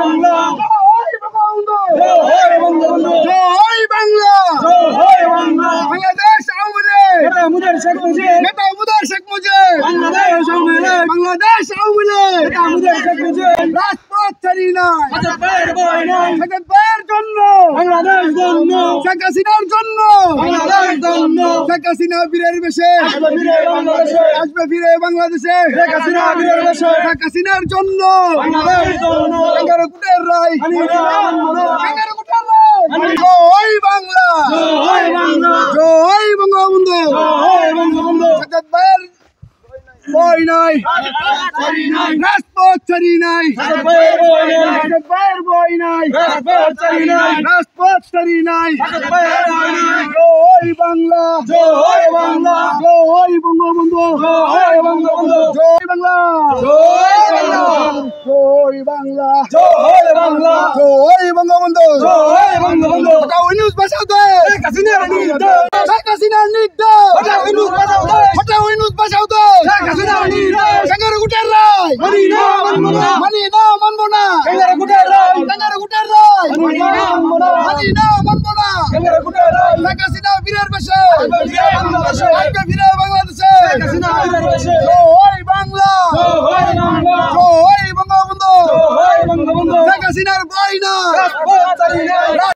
বাংলা জয় বঙ্গবন্ধু জয় বঙ্গবন্ধু জয় বাংলা জয় বাংলা বাংলাদেশ আওয়ামী লীগ নেতা মুজিব শেখ মুজিব নেতা মুজিব শেখ মুজিব বাংলাদেশ আওয়ামী লীগ বাংলাদেশ আওয়ামী লীগ নেতা মুজিব শেখ মুজিব রাজপথ ছাড়ি নাই হাজার ভাইয়ের বই নাই শেখ ভাইয়ের জন্য বাংলাদেশ জন্য শেখ হাসিনার জন্য বাংলাদেশ জন্য শেখ হাসিনা বীরের বেশে আসবে ফিরে বাংলাদেশে আসবে ফিরে বাংলাদেশে শেখ হাসিনা বীরের বেশে শেখ হাসিনার জন্য বাংলাদেশ জন্য 11 কোটের রায় মানি না মানব না 11 কোটের রায় জয় বাংলা জয় বাংলা জয় বঙ্গবন্ধু জয় বঙ্গবন্ধু শেখ ভাইয়ের বই নাই ছাড়ি নাই রাজপথ ছাড়ি নাই হাজার ভাইয়ের বই নাই শেখ ভাইয়ের বই নাই রাজপথ ছাড়ি নাই রাজপথ ছাড়ি নাই হাজার ভাইয়ের বই নাই জয় বাংলা জয় বাংলা জয় বঙ্গবন্ধু জয় বঙ্গবন্ধু জয় বাংলা জয় বাংলা জয় বাংলা জয় বাংলা জয় বঙ্গবন্ধু জয় বঙ্গবন্ধু হটাও নিউজ বাঁচাও দে শেখ হাসিনার নির্দেশ শেখ হাসিনার নির্দেশ হটাও নিউজ বাঁচাও দে হটাও নিউজ বাঁচাও দে শেখ হাসিনার নির্দেশ 11 কোটের রায় মানি না মানব না মানি না মানবো না 11 কোটের রায় 11 কোটের রায় মানি না মানব না মানি না মানবো না 11 কোটের রায় শেখ হাসিনা বীরের বেশে আসবে ফিরে বাংলাদেশে আসবে ফিরে বাংলাদেশে শেখ হাসিনা বীরের বেশে জয় বাংলা জয় বাংলা জয় বঙ্গবন্ধু জয় বঙ্গবন্ধু শেখ হাসিনার বই না রাজপথ ছাড়ি নাই